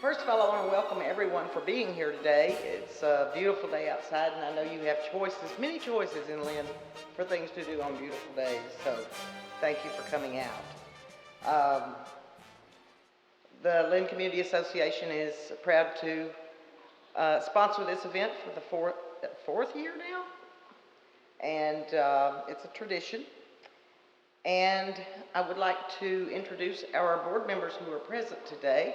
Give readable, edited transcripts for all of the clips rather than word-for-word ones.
First of all, I want to welcome everyone for being here today. It's a beautiful day outside, and I know you have choices, many choices in Lynn for things to do on beautiful days, so thank you for coming out. The Lynn Community Association is proud to sponsor this event for the fourth year now, and it's a tradition. And I would like to introduce our board members who are present today.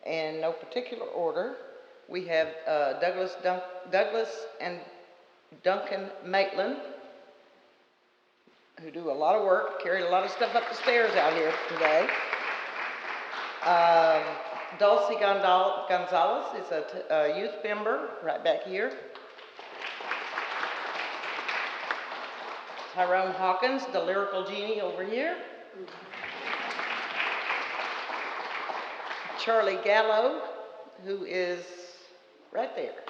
In no particular order, we have Douglas and Duncan Maitland, who do a lot of work, carried a lot of stuff up the stairs out here today. Dulcie Gonzalez is a youth member right back here. Tyrone Hawkins, the lyrical genie over here. Charlie Gallo, who is right there.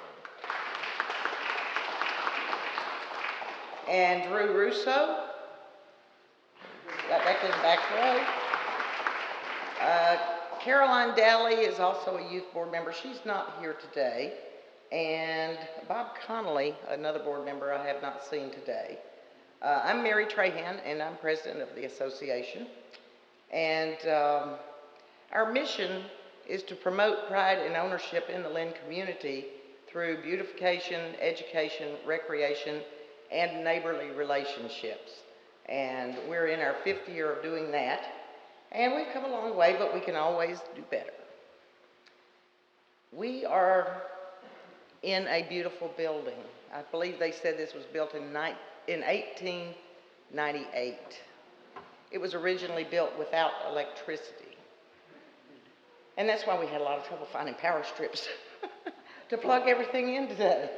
And Drew Russo, right back in the back row. Caroline Daly is also a youth board member. She's not here today. And Bob Connolly, another board member I have not seen today. I'm Mary Trahan, and I'm president of the association. And our mission is to promote pride and ownership in the Lynn community through beautification, education, recreation, and neighborly relationships. And we're in our 5th year of doing that. And we've come a long way, but we can always do better. We are in a beautiful building. I believe they said this was built in 1898. It was originally built without electricity. And that's why we had a lot of trouble finding power strips to plug everything in today.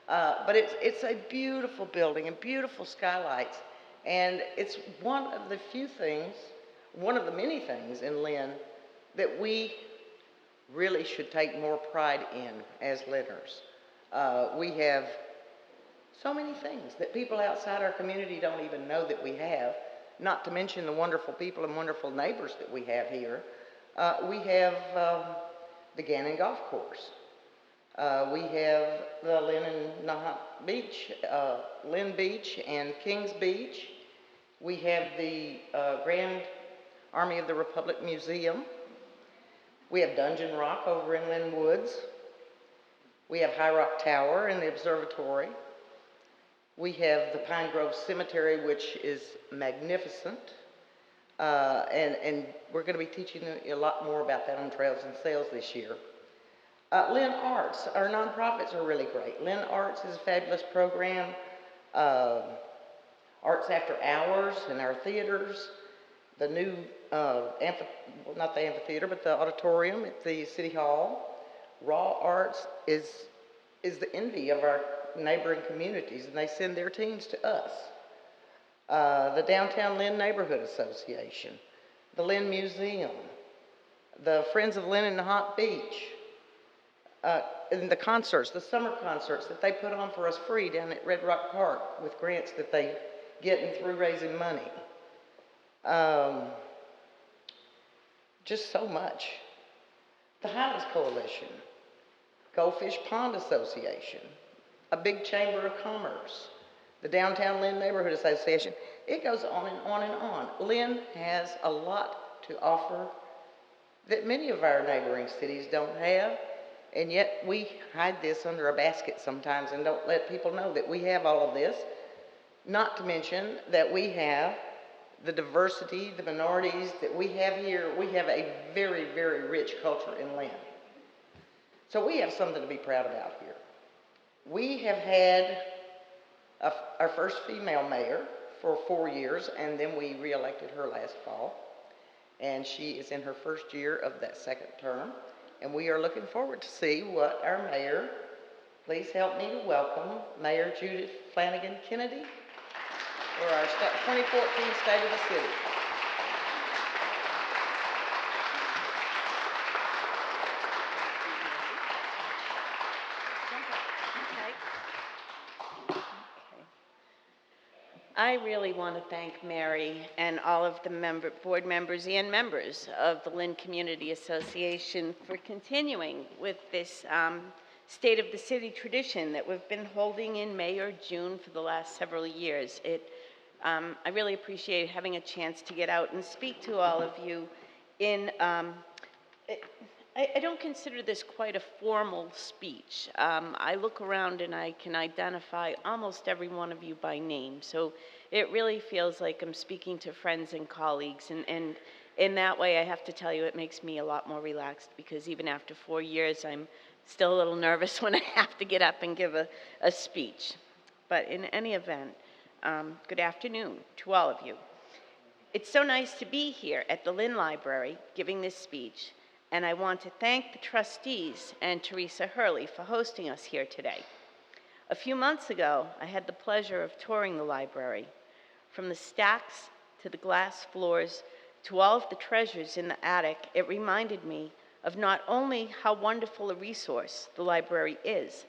But it's a beautiful building and beautiful skylights. And it's one of the few things, one of the many things in Lynn that we really should take more pride in as Lynners. We have so many things that people outside our community don't even know that we have, not to mention the wonderful people and wonderful neighbors that we have here. We have the Gannon Golf Course. We have the Lynn and Nahant Beach, Lynn Beach and Kings Beach. We have the Grand Army of the Republic Museum. We have Dungeon Rock over in Lynn Woods. We have High Rock Tower and the observatory. We have the Pine Grove Cemetery, which is magnificent. And we're going to be teaching you a lot more about that on Trails and Sales this year. Lynn Arts, our nonprofits are really great. Lynn Arts is a fabulous program. Arts After Hours in our theaters. The new, not the amphitheater, but the auditorium at the City Hall. Raw Arts is the envy of our neighboring communities, and they send their teams to us. The Downtown Lynn Neighborhood Association, the Lynn Museum, the Friends of Lynn and Nahant Beach, and the concerts, the summer concerts that they put on for us free down at Red Rock Park with grants that they get and through raising money. Just so much. The Highlands Coalition, Goldfish Pond Association, a big Chamber of Commerce, the Downtown Lynn Neighborhood Association. It goes on and on and on. Lynn has a lot to offer that many of our neighboring cities don't have, and yet we hide this under a basket sometimes and don't let people know that we have all of this. Not to mention that we have the diversity, the minorities that we have here. We have a very, very rich culture in Lynn. So we have something to be proud about here. We have had our first female mayor for 4 years, and then we re-elected her last fall. And she is in her first year of that second term. And we are looking forward to see what our mayor, please help me to welcome Mayor Judith Flanagan Kennedy for our 2014 State of the City. I really want to thank Mary and all of the board members and members of the Lynn Community Association for continuing with this State of the City tradition that we've been holding in May or June for the last several years. I really appreciate having a chance to get out and speak to all of you in I don't consider this quite a formal speech. I look around and I can identify almost every one of you by name, so it really feels like I'm speaking to friends and colleagues, and in that way I have to tell you it makes me a lot more relaxed, because even after 4 years I'm still a little nervous when I have to get up and give a speech. But in any event, good afternoon to all of you. It's so nice to be here at the Lynn Library giving this speech, and I want to thank the trustees and Teresa Hurley for hosting us here today. A few months ago, I had the pleasure of touring the library. From the stacks to the glass floors to all of the treasures in the attic, it reminded me of not only how wonderful a resource the library is,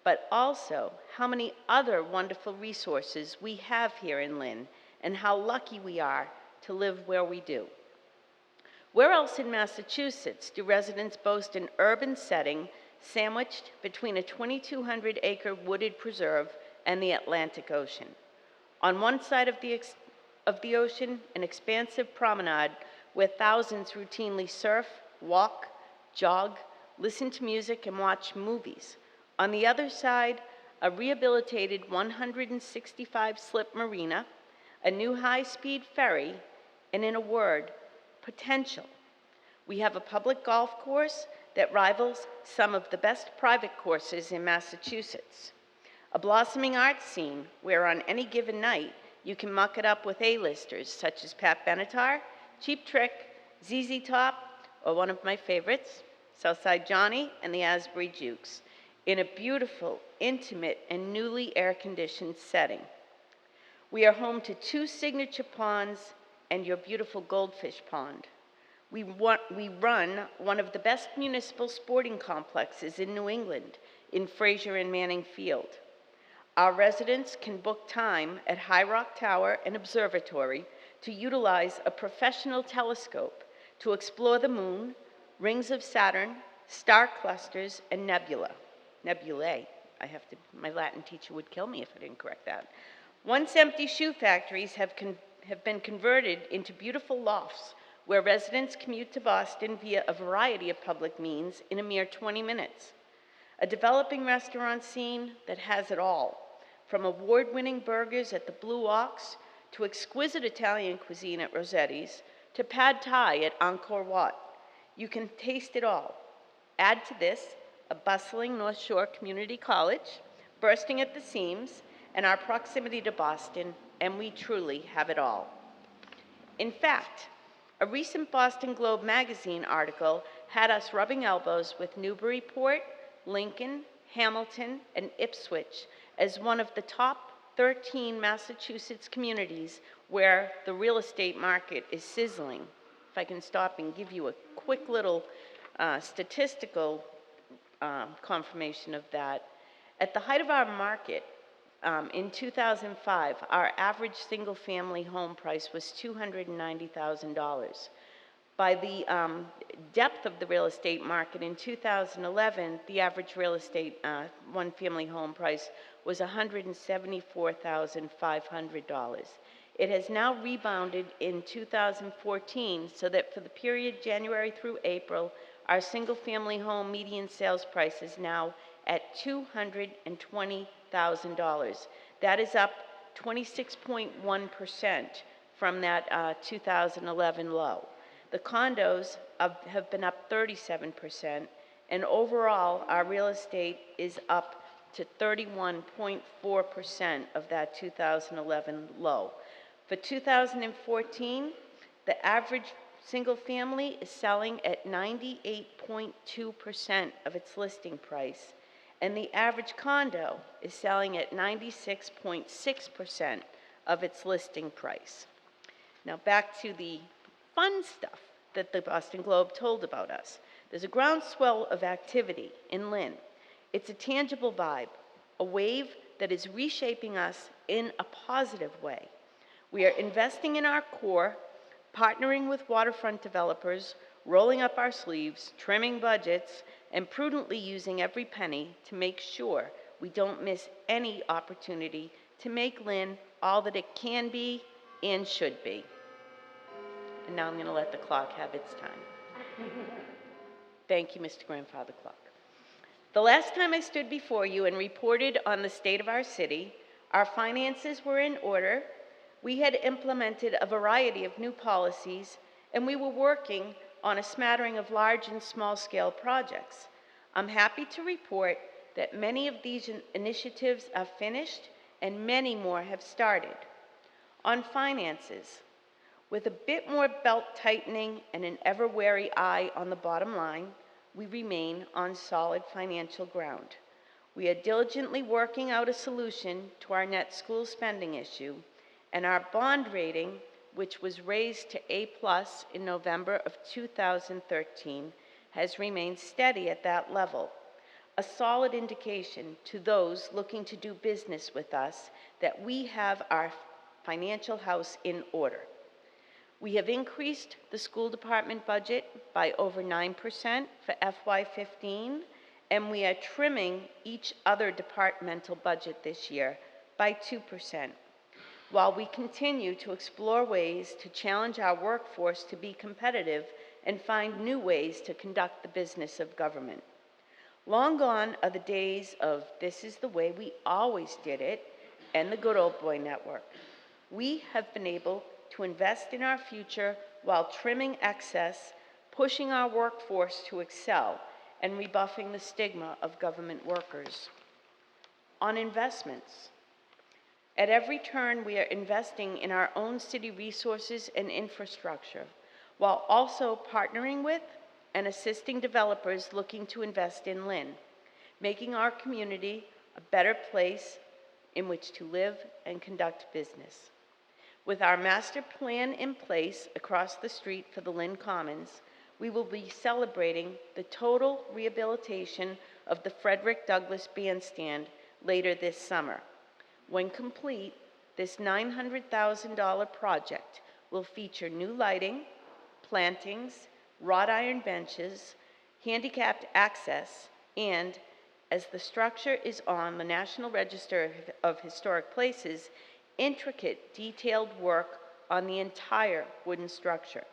but also how many other wonderful resources we have here in Lynn, and how lucky we are to live where we do. Where else in Massachusetts do residents boast an urban setting sandwiched between a 2,200-acre wooded preserve and the Atlantic Ocean? On one side of the ocean, an expansive promenade where thousands routinely surf, walk, jog, listen to music, and watch movies. On the other side, a rehabilitated 165-slip marina, a new high-speed ferry, and in a word, potential. We have a public golf course that rivals some of the best private courses in Massachusetts. A blossoming art scene where on any given night you can muck it up with A-listers such as Pat Benatar, Cheap Trick, ZZ Top, or one of my favorites, Southside Johnny and the Asbury Jukes, in a beautiful, intimate, and newly air-conditioned setting. We are home to 2 signature ponds and your beautiful goldfish pond. We run one of the best municipal sporting complexes in New England, in Fraser and Manning Field. Our residents can book time at High Rock Tower and Observatory to utilize a professional telescope to explore the moon, rings of Saturn, star clusters, and nebulae. My Latin teacher would kill me if I didn't correct that. Once empty shoe factories have been converted into beautiful lofts where residents commute to Boston via a variety of public means in a mere 20 minutes. A developing restaurant scene that has it all, from award-winning burgers at the Blue Ox to exquisite Italian cuisine at Rossetti's to pad thai at Angkor Wat. You can taste it all. Add to this a bustling North Shore Community College, bursting at the seams, and our proximity to Boston, and we truly have it all. In fact, a recent Boston Globe magazine article had us rubbing elbows with Newburyport, Lincoln, Hamilton, and Ipswich as one of the top 13 Massachusetts communities where the real estate market is sizzling. If I can stop and give you a quick little statistical confirmation of that. At the height of our market, in 2005, our average single-family home price was $290,000. By the depth of the real estate market in 2011, the average real estate one-family home price was $174,500. It has now rebounded in 2014, so that for the period January through April, our single-family home median sales price is now at $220,000. That is up 26.1% from that 2011 low. The condos have been up 37%, and overall, our real estate is up to 31.4% of that 2011 low. For 2014, the average single family is selling at 98.2% of its listing price, and the average condo is selling at 96.6% of its listing price. Now back to the fun stuff that the Boston Globe told about us. There's a groundswell of activity in Lynn. It's a tangible vibe, a wave that is reshaping us in a positive way. We are investing in our core, partnering with waterfront developers, rolling up our sleeves, trimming budgets, and prudently using every penny to make sure we don't miss any opportunity to make Lynn all that it can be and should be. And now I'm going to let the clock have its time. Thank you, Mr. Grandfather Clock. The last time I stood before you and reported on the state of our city, our finances were in order, we had implemented a variety of new policies, and we were working on a smattering of large and small-scale projects. I'm happy to report that many of these initiatives are finished and many more have started. On finances, with a bit more belt tightening and an ever-wary eye on the bottom line, we remain on solid financial ground. We are diligently working out a solution to our net school spending issue, and our bond rating, which was raised to A+ in November of 2013, has remained steady at that level, a solid indication to those looking to do business with us that we have our financial house in order. We have increased the school department budget by over 9% for FY15, and we are trimming each other departmental budget this year by 2%, while we continue to explore ways to challenge our workforce to be competitive and find new ways to conduct the business of government. Long gone are the days of "this is the way we always did it" and the good old boy network. We have been able to invest in our future while trimming excess, pushing our workforce to excel, and rebuffing the stigma of government workers. On investments, at every turn we are investing in our own city resources and infrastructure, while also partnering with and assisting developers looking to invest in Lynn, making our community a better place in which to live and conduct business. With our master plan in place across the street for the Lynn Commons, we will be celebrating the total rehabilitation of the Frederick Douglass Bandstand later this summer. When complete, this $900,000 project will feature new lighting, plantings, wrought iron benches, handicapped access, and, as the structure is on the National Register of Historic Places, intricate, detailed work on the entire wooden structure.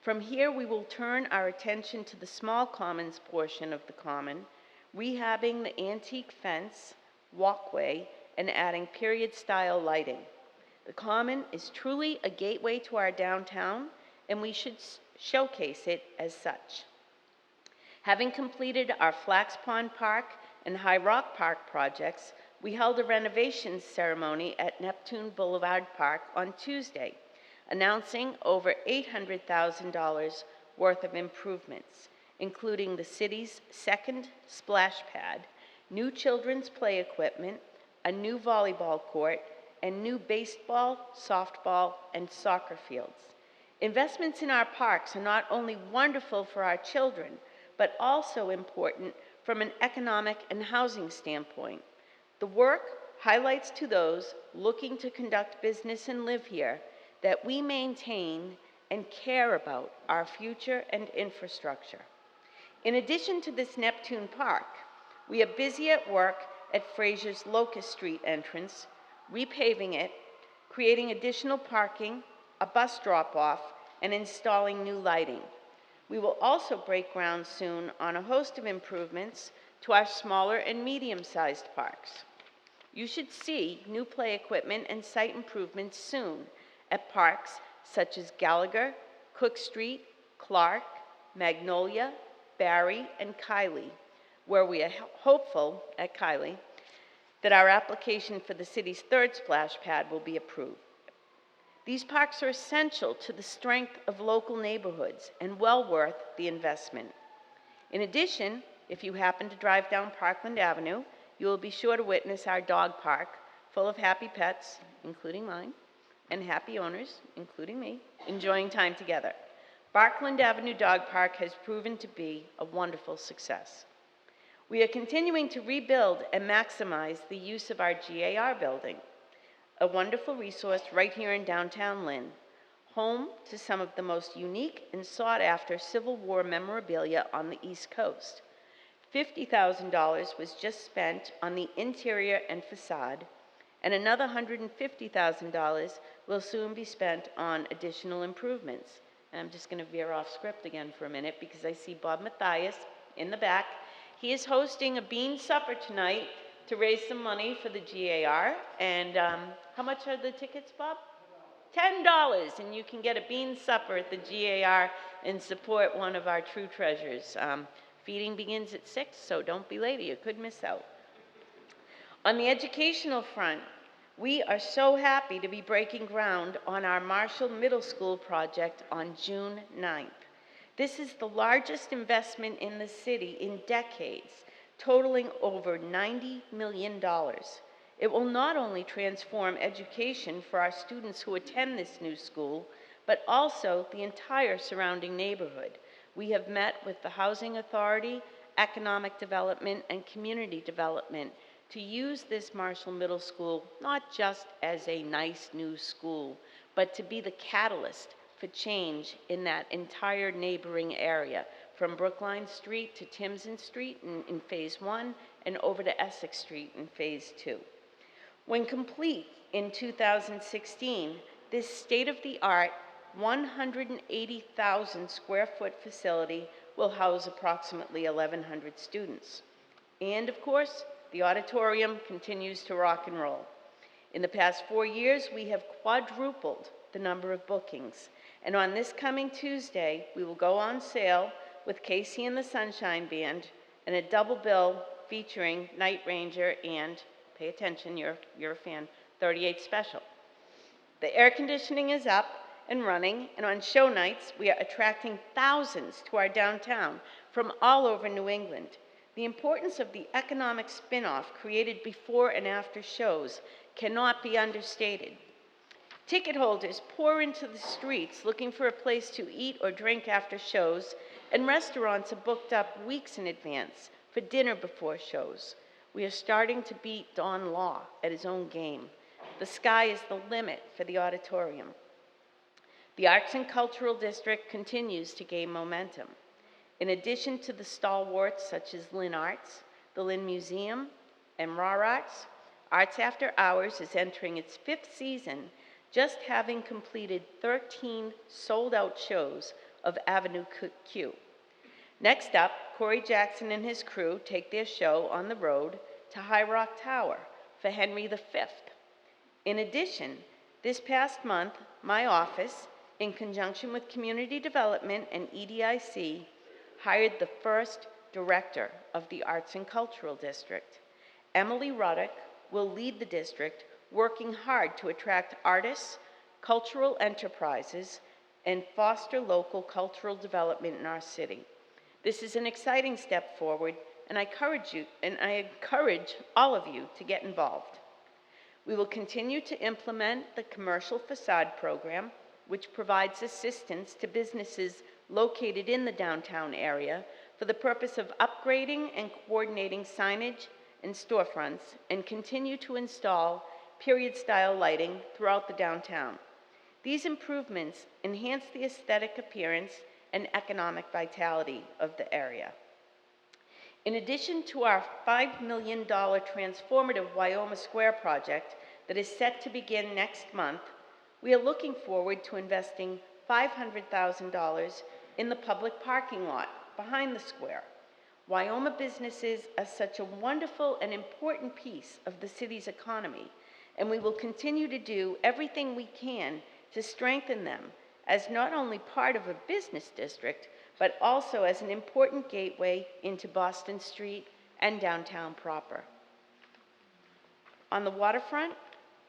From here, we will turn our attention to the small commons portion of the common, rehabbing the antique fence, walkway, and adding period-style lighting. The common is truly a gateway to our downtown, and we should showcase it as such. Having completed our Flax Pond Park and High Rock Park projects, we held a renovations ceremony at Neptune Boulevard Park on Tuesday, announcing over $800,000 worth of improvements, including the city's second splash pad, new children's play equipment, a new volleyball court, and new baseball, softball, and soccer fields. Investments in our parks are not only wonderful for our children, but also important from an economic and housing standpoint. The work highlights to those looking to conduct business and live here that we maintain and care about our future and infrastructure. In addition to this Neptune Park, we are busy at work at Frazier's Locust Street entrance, repaving it, creating additional parking, a bus drop-off, and installing new lighting. We will also break ground soon on a host of improvements to our smaller and medium-sized parks. You should see new play equipment and site improvements soon at parks such as Gallagher, Cook Street, Clark, Magnolia, Barry, and Kiley, where we are hopeful at Kiley that our application for the city's third splash pad will be approved. These parks are essential to the strength of local neighborhoods and well worth the investment. In addition, if you happen to drive down Parkland Avenue, you will be sure to witness our dog park full of happy pets, including mine, and happy owners, including me, enjoying time together. Parkland Avenue Dog Park has proven to be a wonderful success. We are continuing to rebuild and maximize the use of our GAR building. a wonderful resource right here in downtown Lynn, home to some of the most unique and sought-after Civil War memorabilia on the East Coast. $50,000 was just spent on the interior and facade, and another $150,000 will soon be spent on additional improvements. And I'm just going to veer off script again for a minute because I see Bob Mathias in the back. He is hosting a bean supper tonight to raise some money for the GAR. And how much are the tickets, Bob? $10, and you can get a bean supper at the GAR and support one of our true treasures. Feeding begins at 6, so don't be late, you could miss out. On the educational front, we are so happy to be breaking ground on our Marshall Middle School project on June 9th. This is the largest investment in the city in decades, totaling over $90 million. It will not only transform education for our students who attend this new school, but also the entire surrounding neighborhood. We have met with the Housing Authority, Economic Development, and Community Development to use this Marshall Middle School not just as a nice new school, but to be the catalyst for change in that entire neighboring area, from Brookline Street to Timson Street in Phase 1 and over to Essex Street in Phase 2. When complete in 2016, this state-of-the-art 180,000 square foot facility will house approximately 1,100 students. And of course, the auditorium continues to rock and roll. In the past 4 years, we have quadrupled the number of bookings. And on this coming Tuesday, we will go on sale with Casey and the Sunshine Band and a double bill featuring Night Ranger and, pay attention, you're a fan, 38 Special. The air conditioning is up and running, and on show nights, we are attracting thousands to our downtown from all over New England. The importance of the economic spin-off created before and after shows cannot be understated. Ticket holders pour into the streets looking for a place to eat or drink after shows, and restaurants are booked up weeks in advance for dinner before shows. We are starting to beat Don Law at his own game. The sky is the limit for the auditorium. The Arts and Cultural District continues to gain momentum. In addition to the stalwarts such as Lynn Arts, the Lynn Museum, and Raw Arts, Arts After Hours is entering its 5th season, just having completed 13 sold-out shows of Avenue Q. Next up, Corey Jackson and his crew take their show on the road to High Rock Tower for Henry V. In addition, this past month, my office, in conjunction with Community Development and EDIC, hired the first director of the Arts and Cultural District. Emily Ruddock will lead the district, working hard to attract artists, cultural enterprises, and foster local cultural development in our city. This is an exciting step forward, and I encourage all of you to get involved. We will continue to implement the commercial facade program, which provides assistance to businesses located in the downtown area for the purpose of upgrading and coordinating signage and storefronts, and continue to install period-style lighting throughout the downtown. These improvements enhance the aesthetic appearance and economic vitality of the area. In addition to our $5 million transformative Wyoma Square project that is set to begin next month, we are looking forward to investing $500,000 in the public parking lot behind the square. Wyoma businesses are such a wonderful and important piece of the city's economy, and we will continue to do everything we can to strengthen them as not only part of a business district, but also as an important gateway into Boston Street and downtown proper. On the waterfront,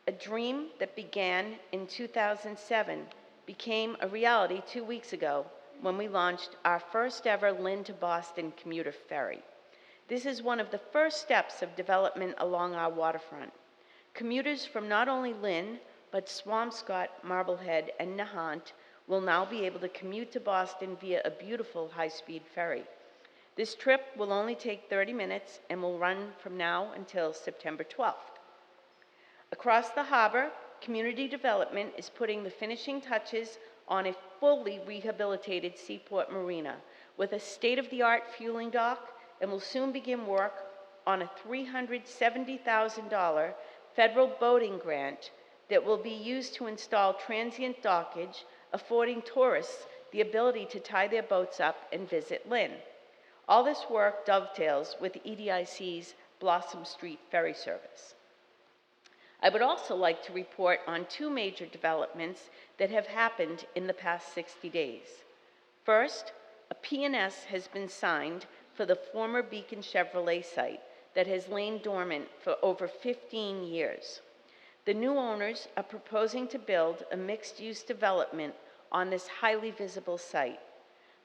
a dream that began in 2007 became a reality 2 weeks ago when we launched our first ever Lynn to Boston commuter ferry. This is one of the first steps of development along our waterfront. Commuters from not only Lynn, but Swampscott, Marblehead, and Nahant will now be able to commute to Boston via a beautiful high-speed ferry. This trip will only take 30 minutes and will run from now until September 12th. Across the harbor, community development is putting the finishing touches on a fully rehabilitated seaport marina with a state-of-the-art fueling dock, and will soon begin work on a $370,000 federal boating grant that will be used to install transient dockage, affording tourists the ability to tie their boats up and visit Lynn. All this work dovetails with EDIC's Blossom Street ferry service. I would also like to report on two major developments that have happened in the past 60 days. First, a P&S has been signed for the former Beacon Chevrolet site that has lain dormant for over 15 years. The new owners are proposing to build a mixed-use development on this highly visible site.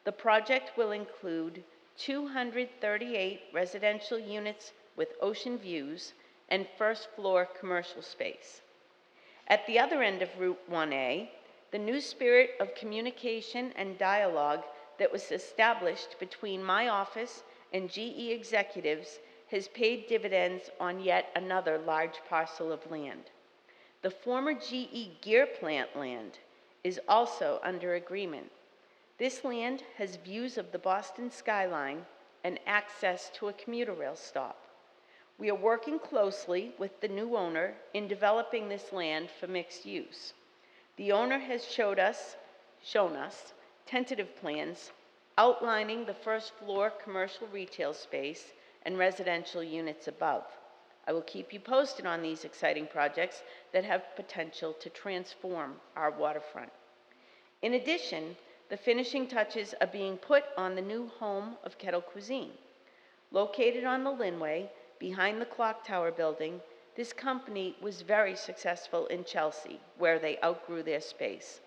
The project will include 238 residential units with ocean views and first-floor commercial space. At the other end of Route 1A, the new spirit of communication and dialogue that was established between my office and GE executives has paid dividends on yet another large parcel of land. The former GE gear plant land is also under agreement. This land has views of the Boston skyline and access to a commuter rail stop. We are working closely with the new owner in developing this land for mixed use. The owner has shown us tentative plans outlining the first floor commercial retail space and residential units above. I will keep you posted on these exciting projects that have potential to transform our waterfront. In addition, the finishing touches are being put on the new home of Kettle Cuisine. Located on the Linway, behind the Clock Tower building, this company was very successful in Chelsea, where they outgrew their space.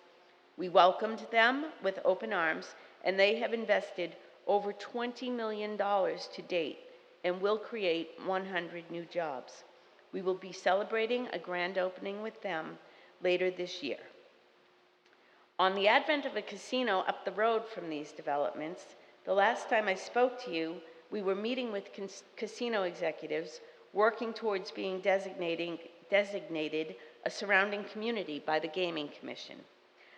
We welcomed them with open arms, and they have invested over $20 million to date and will create 100 new jobs. We will be celebrating a grand opening with them later this year. On the advent of a casino up the road from these developments, the last time I spoke to you, we were meeting with casino executives working towards being designated a surrounding community by the Gaming Commission.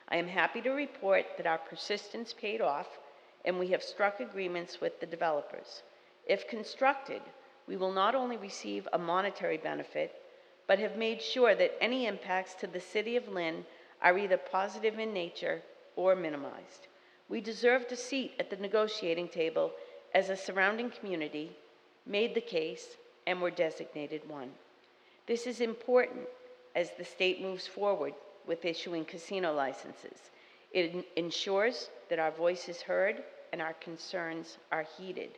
I am happy to report that our persistence paid off, and we have struck agreements with the developers. If constructed, we will not only receive a monetary benefit, but have made sure that any impacts to the City of Lynn are either positive in nature or minimized. We deserved a seat at the negotiating table as a surrounding community, made the case, and were designated one. This is important as the state moves forward with issuing casino licenses. It ensures that our voice is heard and our concerns are heeded.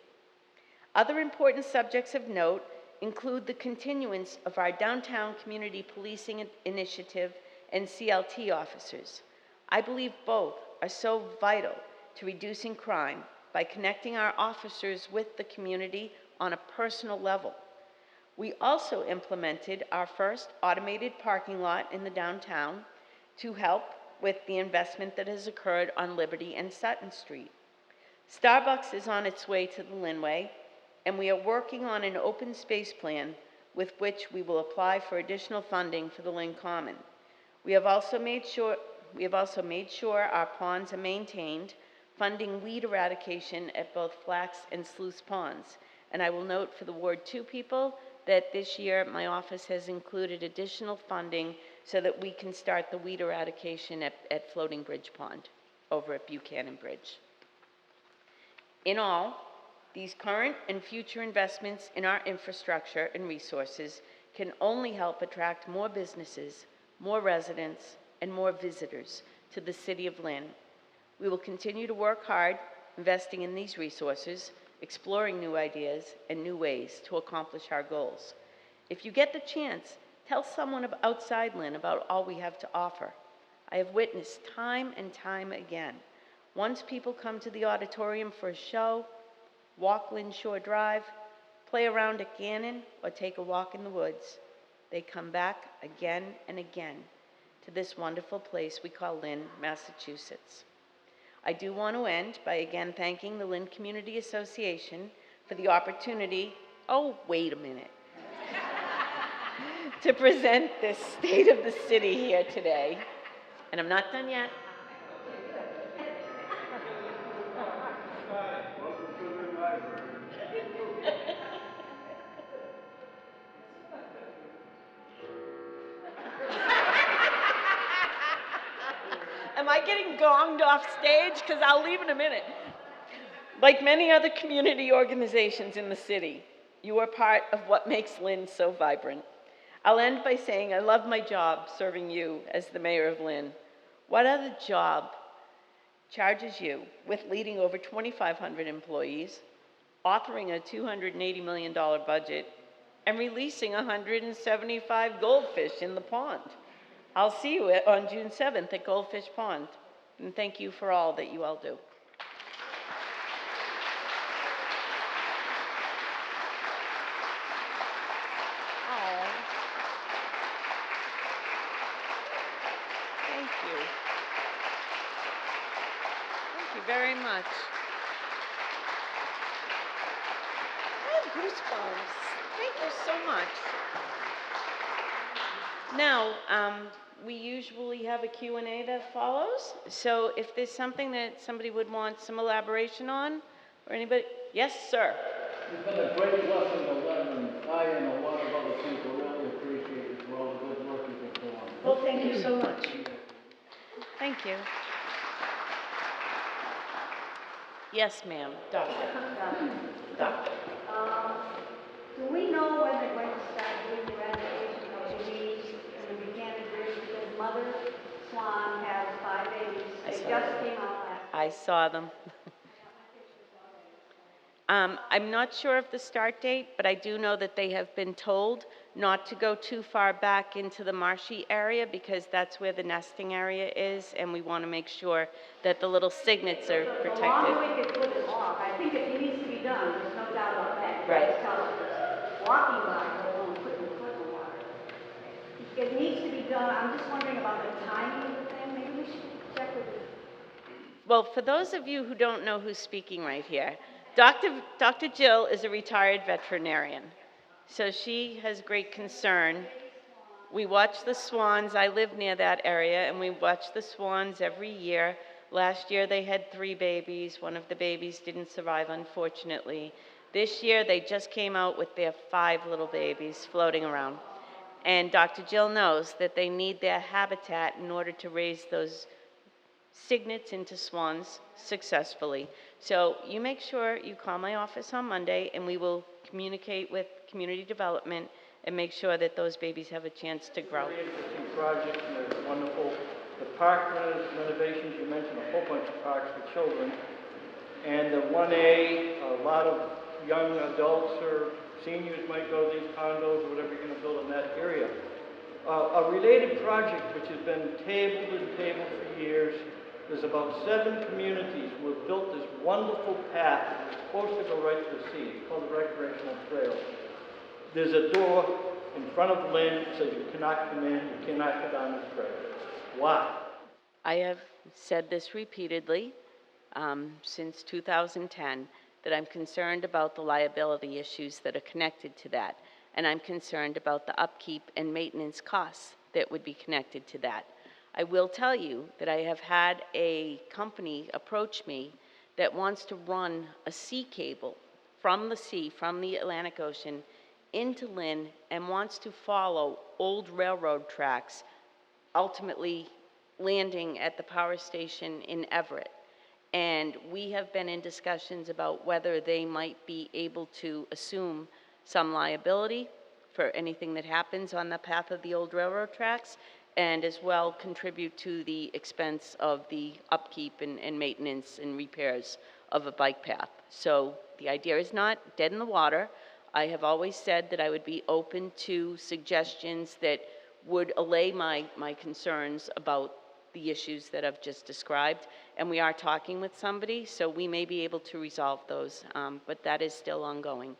Other important subjects of note include the continuance of our downtown community policing initiative and CLT officers. I believe both are so vital to reducing crime by connecting our officers with the community on a personal level. We also implemented our first automated parking lot in the downtown to help with the investment that has occurred on Liberty and Sutton Street. Starbucks is on its way to the Linway, and we are working on an open space plan with which we will apply for additional funding for the Lynn Common. We have also made sure our ponds are maintained, funding weed eradication at both Flax and Sluice Ponds. And I will note for the Ward 2 people that this year my office has included additional funding so that we can start the weed eradication at Floating Bridge Pond over at Buchanan Bridge. In all, these current and future investments in our infrastructure and resources can only help attract more businesses, more residents, and more visitors to the City of Lynn. We will continue to work hard investing in these resources, exploring new ideas and new ways to accomplish our goals. If you get the chance, tell someone outside Lynn about all we have to offer. I have witnessed time and time again. Once people come to the auditorium for a show, walk Lynn Shore Drive, play around at Gannon, or take a walk in the woods, they come back again and again to this wonderful place we call Lynn, Massachusetts. I do want to end by again thanking the Lynn Community Association for the opportunity, oh, wait a minute. to present the state of the city here today. And I'm not done yet. Welcome to Lynn Library. Am I getting gonged off stage? Because I'll leave in a minute. Like many other community organizations in the city, you are part of what makes Lynn so vibrant. I'll end by saying I love my job serving you as the mayor of Lynn. What other job charges you with leading over 2,500 employees, authoring a $280 million budget, and releasing 175 goldfish in the pond? I'll see you on June 7th at Goldfish Pond, and thank you for all that you all do. Thank you. Thank you very much. I have goosebumps. Thank you so much. Now, we usually have a Q&A that follows. So if there's something that somebody would want some elaboration on, or anybody, yes, sir. It's been a great blessing to Lynn, and I and a lot of other people really appreciate it for all the good work you've been doing. Well, thank you so much. Thank you. Yes, ma'am. Doctor. Doctor. Do we know when they're going to start doing the renovation of the beach and the Buchanan Bridge? Because Mother Swan has 5 babies. They just came out last. I saw them. I'm not sure of the start date, but I do know that they have been told not to go too far back into the marshy area because that's where the nesting area is, and we want to make sure that the little cygnets are The protected. longer we can put it off, I think it needs to be done. There's no doubt about that. Right. Tell us, walking by, they won't put your foot in the water. It needs to be done. I'm just wondering about the timing of the thing. Maybe we should check with you. Well, for those of you who don't know who's speaking right here, Dr. Jill is a retired veterinarian, so she has great concern. We watch the swans. I live near that area, and we watch the swans every year. Last year they had 3 babies. One of the babies didn't survive, unfortunately. This year they just came out with their 5 little babies floating around. And Dr. Jill knows that they need their habitat in order to raise those cygnets into swans successfully. So you make sure you call my office on Monday, and we will communicate with community development and make sure that those babies have a chance to grow. Very interesting project, and they're wonderful. The park renovations, you mentioned a whole bunch of parks for children. And the 1A, a lot of young adults or seniors might go to these condos or whatever you're going to build in that area. A related project which has been tabled and tabled for years. There's about 7 communities who have built this wonderful path that's supposed to go right to the sea. It's called the recreational trail. There's a door in front of Lynn that says you cannot come in, you cannot go down this trail. Why? I have said this repeatedly since 2010, that I'm concerned about the liability issues that are connected to that, and I'm concerned about the upkeep and maintenance costs that would be connected to that. I will tell you that I have had a company approach me that wants to run a sea cable from the sea, from the Atlantic Ocean, into Lynn, and wants to follow old railroad tracks, ultimately landing at the power station in Everett. And we have been in discussions about whether they might be able to assume some liability for anything that happens on the path of the old railroad tracks, and as well contribute to the expense of the upkeep and maintenance and repairs of a bike path. So the idea is not dead in the water. I have always said that I would be open to suggestions that would allay my concerns about the issues that I've just described, and we are talking with somebody, so we may be able to resolve those, but that is still ongoing.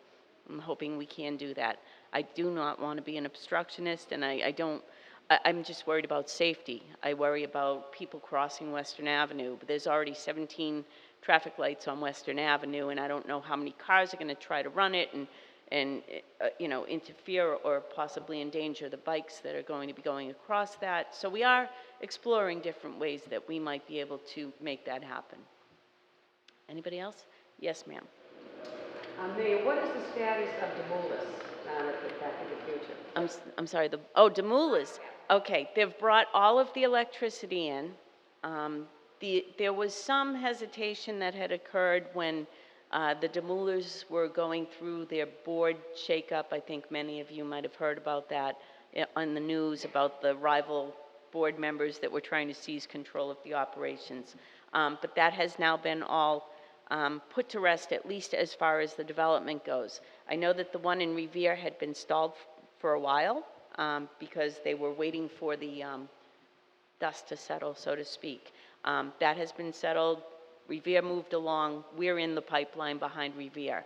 I'm hoping we can do that. I do not want to be an obstructionist, and I'm just worried about safety. I worry about people crossing Western Avenue, but there's already 17 traffic lights on Western Avenue, and I don't know how many cars are going to try to run it, and and interfere or possibly endanger the bikes that are going to be going across that. So we are exploring different ways that we might be able to make that happen. Anybody else? Yes, ma'am. Mayor, what is the status of Demoulas now that they're back in the future? I'm sorry, Demoulas. Okay, they've brought all of the electricity in. There was some hesitation that had occurred when the Demoulas were going through their board shakeup. I think many of you might have heard about that on the news, about the rival board members that were trying to seize control of the operations. But that has now been all put to rest, at least as far as the development goes. I know that the one in Revere had been stalled for a while because they were waiting for the dust to settle, so to speak. That has been settled. Revere moved along. We're in the pipeline behind Revere.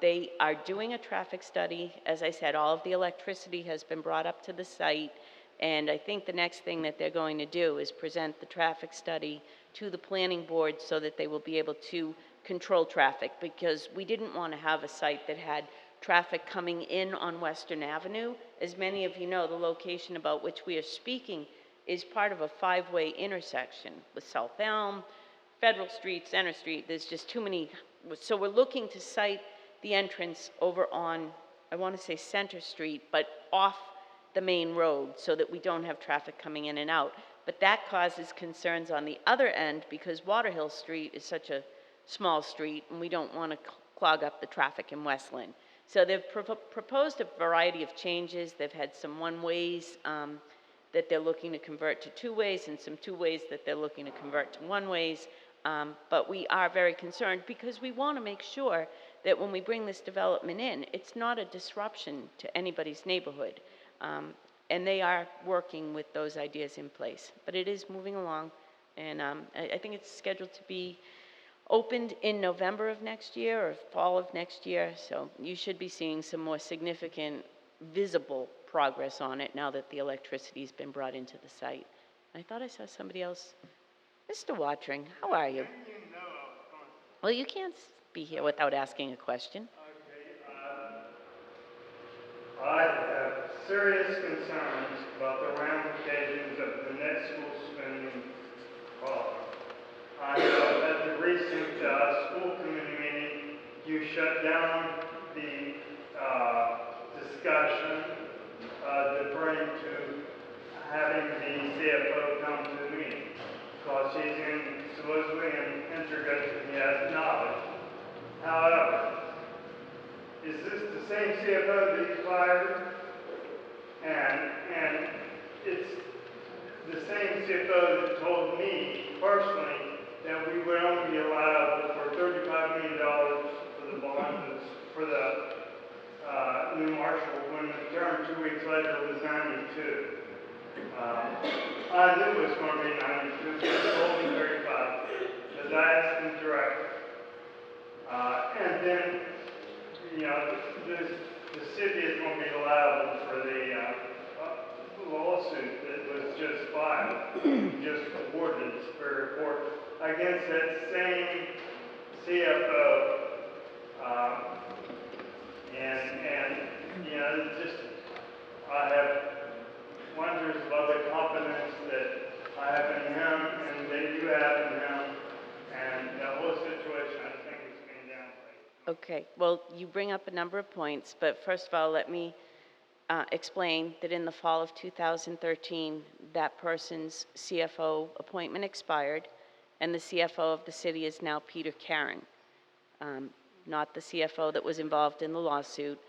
They are doing a traffic study. As I said, all of the electricity has been brought up to the site, and I think the next thing that they're going to do is present the traffic study to the planning board so that they will be able to control traffic, because we didn't want to have a site that had traffic coming in on Western Avenue. As many of you know, the location about which we are speaking is part of a 5-way intersection with South Elm, Federal Street, Center Street. There's just too many. So we're looking to site the entrance over on, I want to say Center Street, but off the main road so that we don't have traffic coming in and out. But that causes concerns on the other end because Waterhill Street is such a small street and we don't want to clog up the traffic in Westland. So they've proposed a variety of changes. They've had some one-ways that they're looking to convert to 2-ways and some 2-ways that they're looking to convert to 1-ways. But we are very concerned because we want to make sure that when we bring this development in, it's not a disruption to anybody's neighborhood. And they are working with those ideas in place. But it is moving along, and I think it's scheduled to be opened in November of next year or fall of next year. So you should be seeing some more significant, visible progress on it now that the electricity has been brought into the site. I thought I saw somebody else. Mr. Watring, how are you? Well, you can't be here without asking a question. I have serious concerns about the ramifications of the net school spending problem. I know at the recent school committee meeting, you shut down the discussion, deferring to having the CFO come to the meeting, because he's supposedly an intricate and he has knowledge. However, is this the same CFO that you fired? And it's the same CFO that told me personally that we would only be allowed for $35 million for the bonds for the new marshal, when the term 2 weeks later was 92. I knew it was going to be 92, but he told me 35, because I asked him directly. And then, the city is going to be liable for the lawsuit that was just filed, just awarded the Superior Court against that same CFO. I have wonders about the confidence that I have in him and that you have in him, and the whole situation, I think it's being downplayed. Okay, well, you bring up a number of points, but first of all, let me explain that in the fall of 2013, that person's CFO appointment expired, and the CFO of the city is now Peter Karen, not the CFO that was involved in the lawsuit.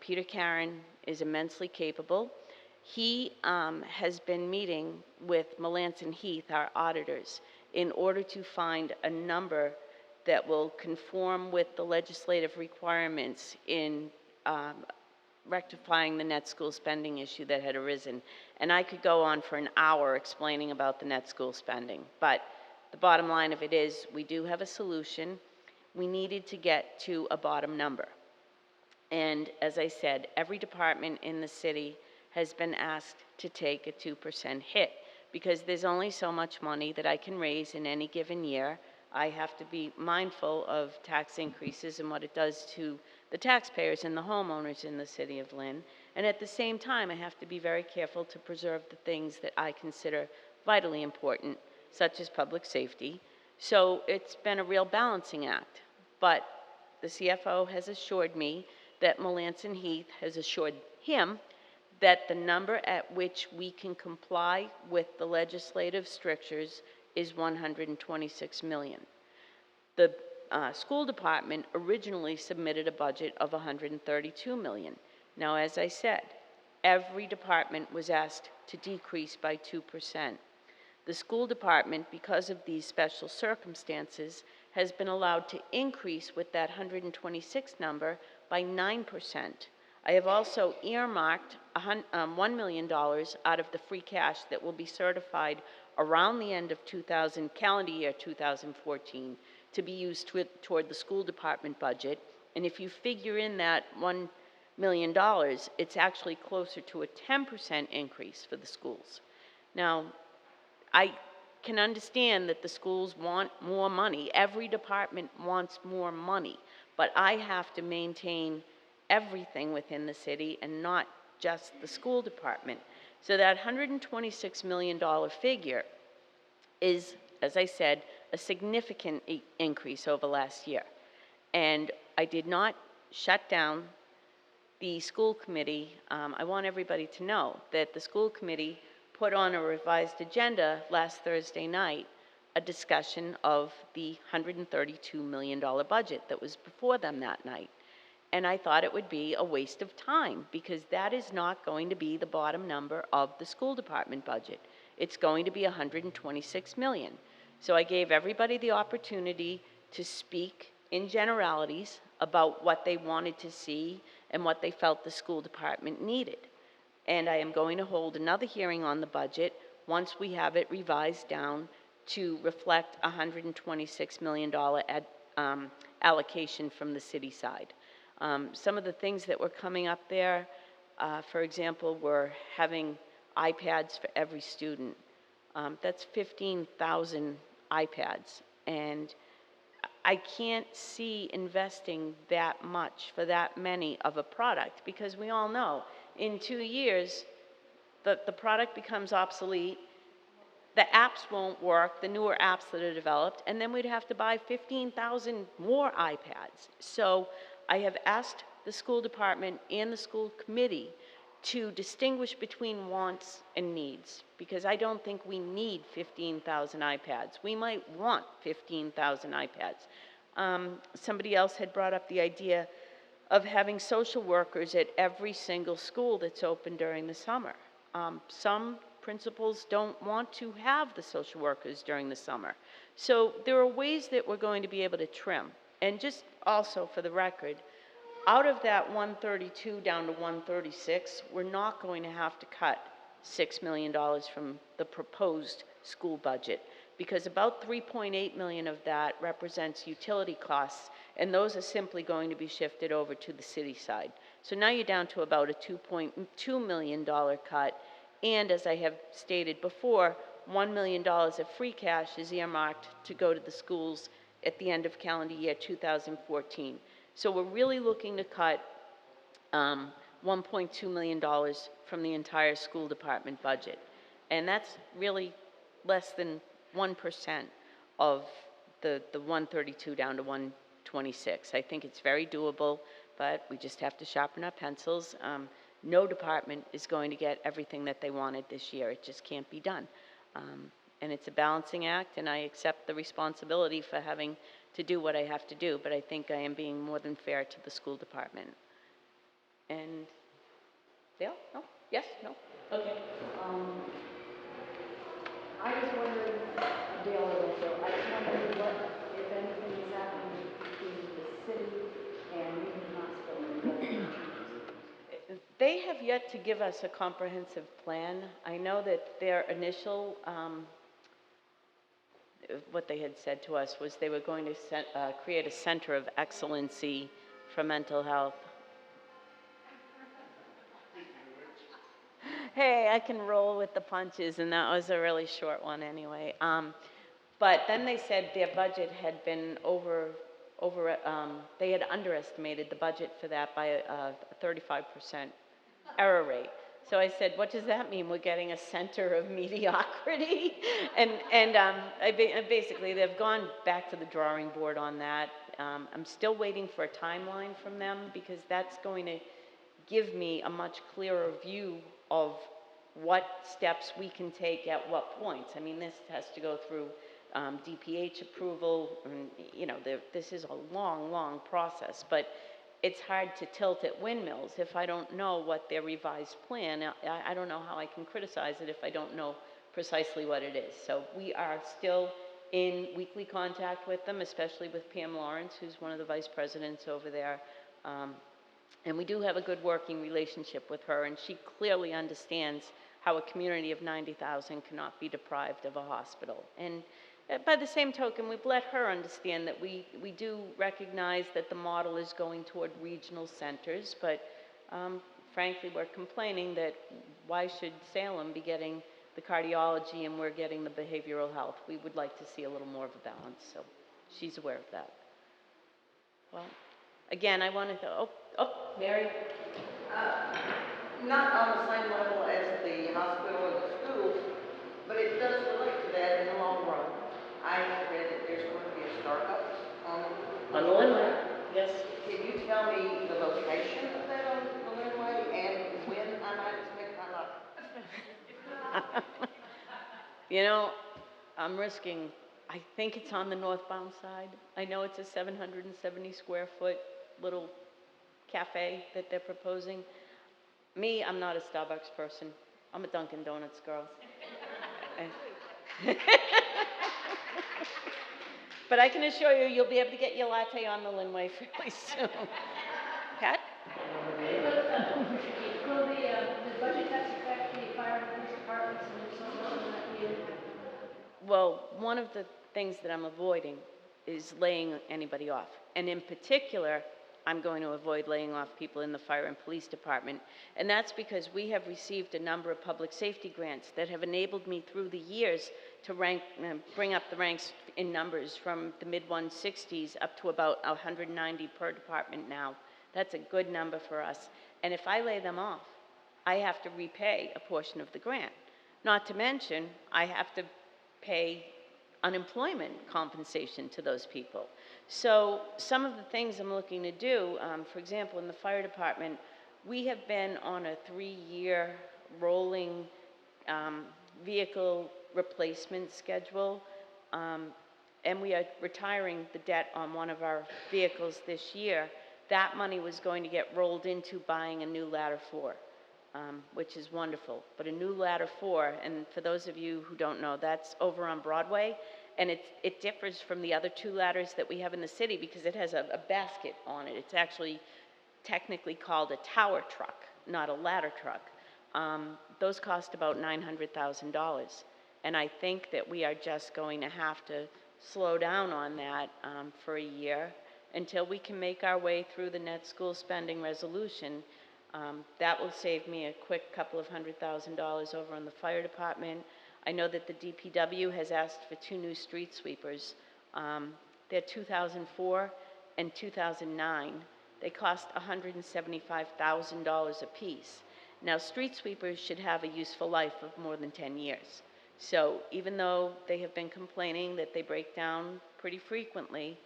Peter Karen is immensely capable. He has been meeting with Melanson Heath, our auditors, in order to find a number that will conform with the legislative requirements in rectifying the net school spending issue that had arisen. And I could go on for an hour explaining about the net school spending, but the bottom line of it is we do have a solution. We needed to get to a bottom number. And as I said, every department in the city has been asked to take a 2% hit because there's only so much money that I can raise in any given year. I have to be mindful of tax increases and what it does to the taxpayers and the homeowners in the city of Lynn. And at the same time, I have to be very careful to preserve the things that I consider vitally important, such as public safety. So it's been a real balancing act. But the CFO has assured me that Melanson Heath has assured him that the number at which we can comply with the legislative strictures is 126 million. The school department originally submitted a budget of 132 million. Now, as I said, every department was asked to decrease by 2%. The school department, because of these special circumstances, has been allowed to increase with that 126 number by 9%. I have also earmarked $1 million out of the free cash that will be certified around the end of calendar year 2014 to be used toward the school department budget. And if you figure in that $1 million, it's actually closer to a 10% increase for the schools. Now, I can understand that the schools want more money. Every department wants more money, but I have to maintain everything within the city and not just the school department. So that $126 million figure is, as I said, a significant increase over last year. And I did not shut down the school committee. I want everybody to know that the school committee put on a revised agenda last Thursday night a discussion of the $132 million budget that was before them that night. And I thought it would be a waste of time because that is not going to be the bottom number of the school department budget. It's going to be 126 million. So I gave everybody the opportunity to speak in generalities about what they wanted to see and what they felt the school department needed. And I am going to hold another hearing on the budget once we have it revised down to reflect $126 million allocation from the city side. Some of the things that were coming up there, for example, were having iPads for every student. That's 15,000 iPads. And I can't see investing that much for that many of a product because we all know in 2 years the product becomes obsolete, the apps won't work, the newer apps that are developed, and then we'd have to buy 15,000 more iPads. So I have asked the school department and the school committee to distinguish between wants and needs, because I don't think we need 15,000 iPads. We might want 15,000 iPads. Somebody else had brought up the idea of having social workers at every single school that's open during the summer. Some principals don't want to have the social workers during the summer. So there are ways that we're going to be able to trim. And just also for the record, out of that 132 down to 136, we're not going to have to cut $6 million from the proposed school budget because about 3.8 million of that represents utility costs, and those are simply going to be shifted over to the city side. So now you're down to about a $2.2 million cut, and as I have stated before, $1 million of free cash is earmarked to go to the schools at the end of calendar year 2014. So we're really looking to cut $1.2 million from the entire school department budget. And that's really less than 1% of the 132 down to 126. I think it's very doable, but we just have to sharpen our pencils. No department is going to get everything that they wanted this year. It just can't be done. And it's a balancing act, and I accept the responsibility for having to do what I have to do, but I think I am being more than fair to the school department. And, Dale? No? Yes? No? Okay. I was wondering, Dale, also, I was wondering what, if anything, is happening between the city and Union Hospital. They have yet to give us a comprehensive plan. I know that their initial, what they had said to us was they were going to create a center of excellency for mental health. Hey, I can roll with the punches, and that was a really short one anyway. But then they said their budget had been they had underestimated the budget for that by a 35% error rate. So I said, what does that mean? We're getting a center of mediocrity? Basically, they've gone back to the drawing board on that. I'm still waiting for a timeline from them because that's going to give me a much clearer view of what steps we can take at what points. I mean, this has to go through DPH approval, and, you know, this is a long, long process, but it's hard to tilt at windmills if I don't know what their revised plan. I don't know how I can criticize it if I don't know precisely what it is. So we are still in weekly contact with them, especially with Pam Lawrence, who's one of the vice presidents over there. And we do have a good working relationship with her, and she clearly understands how a community of 90,000 cannot be deprived of a hospital. And by the same token, we've let her understand that we do recognize that the model is going toward regional centers, but frankly, we're complaining that why should Salem be getting the cardiology and we're getting the behavioral health? We would like to see a little more of a balance, so she's aware of that. Well, again, I wanted to, Mary? Not on the same level as the hospital or the schools, but it does relate to that in the long run. I read that there's going to be a Starbucks on the Lynnway, yes. Can you tell me the location of that on the Lynnway and when I might expect my lot? You know, I'm risking, I think it's on the northbound side. I know it's a 770 square foot little cafe that they're proposing. Me, I'm not a Starbucks person. I'm a Dunkin' Donuts girl. But I can assure you, you'll be able to get your latte on the Lynnway fairly soon. Pat? Will the budget cuts affect the fire and police departments and so on that year? Well, one of the things that I'm avoiding is laying anybody off. And in particular, I'm going to avoid laying off people in the fire and police department. And that's because we have received a number of public safety grants that have enabled me through the years to bring up the ranks in numbers from the mid-160s up to about 190 per department now. That's a good number for us. And if I lay them off, I have to repay a portion of the grant. Not to mention, I have to pay unemployment compensation to those people. So some of the things I'm looking to do, for example, in the fire department, we have been on a 3-year rolling vehicle replacement schedule, and we are retiring the debt on one of our vehicles this year. That money was going to get rolled into buying a new ladder 4, which is wonderful. But a new ladder 4, and for those of you who don't know, that's over on Broadway, and it differs from the other 2 ladders that we have in the city because it has a basket on it. It's actually technically called a tower truck, not a ladder truck. Those cost about $900,000. And I think that we are just going to have to slow down on that for a year until we can make our way through the net school spending resolution. That will save me a quick couple of $100,000 over on the fire department. I know that the DPW has asked for 2 new street sweepers. They're 2004 and 2009. They cost $175,000 a piece. Now, street sweepers should have a useful life of more than 10 years. So even though they have been complaining that they break down pretty frequently,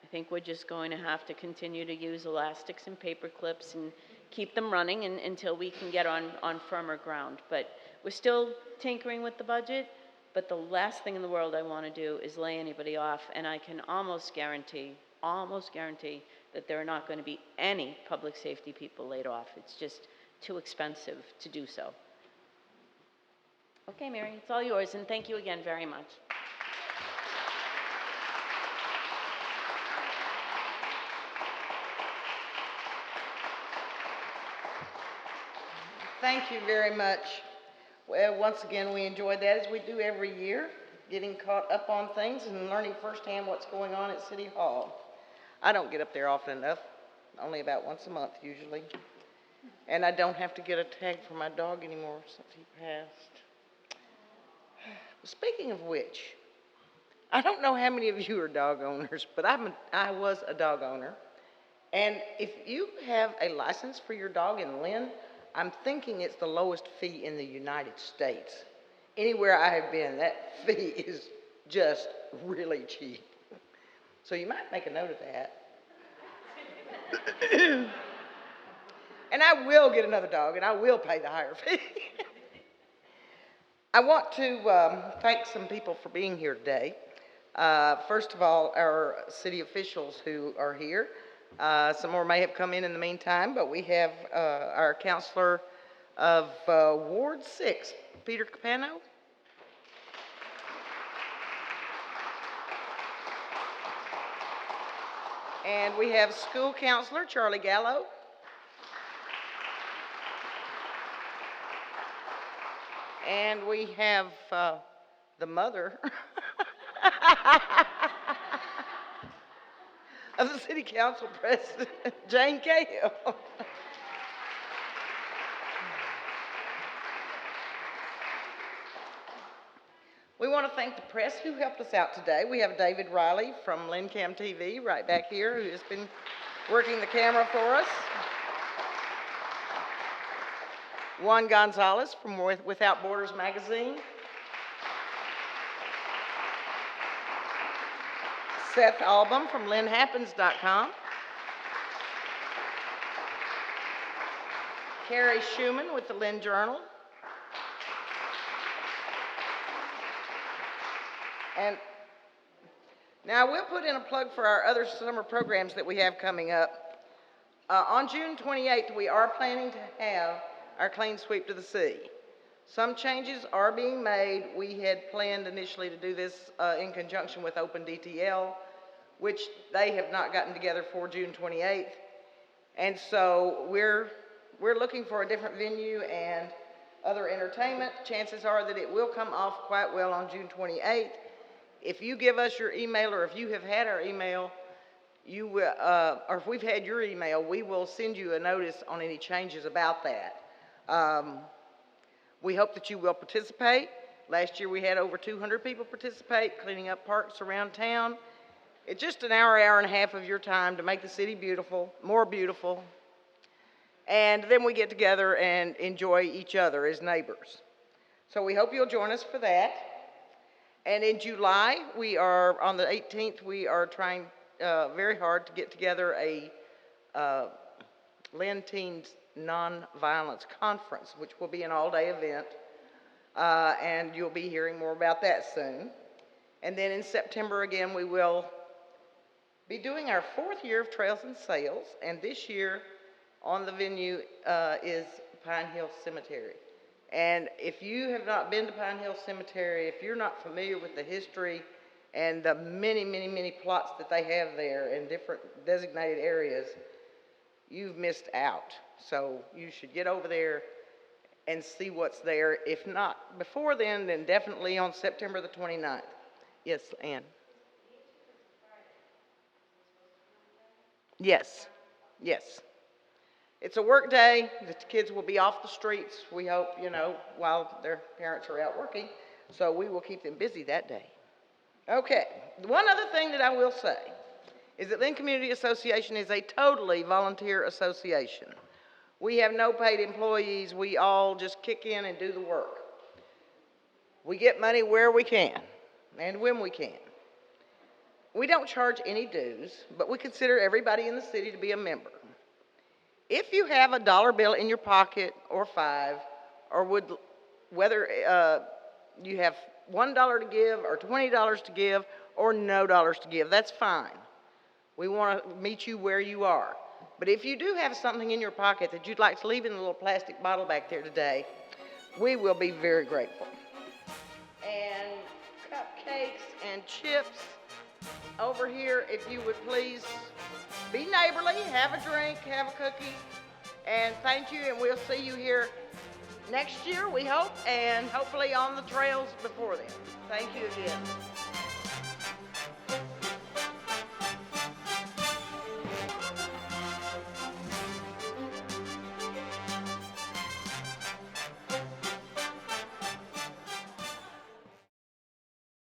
I think we're just going to have to continue to use elastics and paper clips and keep them running until we can get on firmer ground. But we're still tinkering with the budget, but the last thing in the world I want to do is lay anybody off, and I can almost guarantee that there are not going to be any public safety people laid off. It's just too expensive to do so. Okay, Mary, it's all yours, and thank you again very much. Thank you very much. Well, once again, we enjoyed that as we do every year, getting caught up on things and learning firsthand what's going on at City Hall. I don't get up there often enough, only about once a month usually. And I don't have to get a tag for my dog anymore since he passed. Speaking of which, I don't know how many of you are dog owners, but I was a dog owner. And if you have a license for your dog in Lynn, I'm thinking it's the lowest fee in the United States. Anywhere I have been, that fee is just really cheap. So you might make a note of that. And I will get another dog, and I will pay the higher fee. I want to thank some people for being here today. First of all, our city officials who are here. Some more may have come in the meantime, but we have our counselor of Ward 6, Peter Capano. And we have school counselor Charlie Gallo. And we have the mother of the city council president, Jane Cahill. We want to thank the press who helped us out today. We have David Riley from LynnCAM TV right back here who has been working the camera for us. Juan Gonzalez from Without Borders magazine. Seth Album from LynnHappens.com. Carrie Schumann with the Lynn Journal. And now we'll put in a plug for our other summer programs that we have coming up. On June 28th, we are planning to have our Clean Sweep to the Sea. Some changes are being made. We had planned initially to do this in conjunction with Open DTL, which they have not gotten together for June 28th. And so we're looking for a different venue and other entertainment. Chances are that it will come off quite well on June 28th. If you give us your email, or if you have had our email, you will, or if we've had your email, we will send you a notice on any changes about that. We hope that you will participate. Last year we had over 200 people participate, cleaning up parks around town. It's just an hour, hour and a half of your time to make the city beautiful, more beautiful. And then we get together and enjoy each other as neighbors. So we hope you'll join us for that. And in July, we are, on the 18th, we are trying very hard to get together a Lynn Teens Nonviolence Conference, which will be an all-day event. And you'll be hearing more about that soon. And then in September, again, we will be doing our 4th year of Trails and Sales. And this year, on the venue is Pine Hill Cemetery. And if you have not been to Pine Hill Cemetery, if you're not familiar with the history and the many, many, many plots that they have there in different designated areas, you've missed out. So you should get over there and see what's there. If not before then definitely on September the 29th. Yes, Ann? Yes, yes. It's a work day. The kids will be off the streets, we hope, while their parents are out working. So we will keep them busy that day. Okay, one other thing that I will say is that Lynn Community Association is a totally volunteer association. We have no paid employees. We all just kick in and do the work. We get money where we can and when we can. We don't charge any dues, but we consider everybody in the city to be a member. If you have a dollar bill in your pocket, or 5, or whether you have $1 to give, or $20 to give, or no dollars to give, that's fine. We want to meet you where you are. But if you do have something in your pocket that you'd like to leave in the little plastic bottle back there today, we will be very grateful. And cupcakes and chips over here, if you would please be neighborly, have a drink, have a cookie, and thank you, and we'll see you here next year, we hope, and hopefully on the trails before then. Thank you again.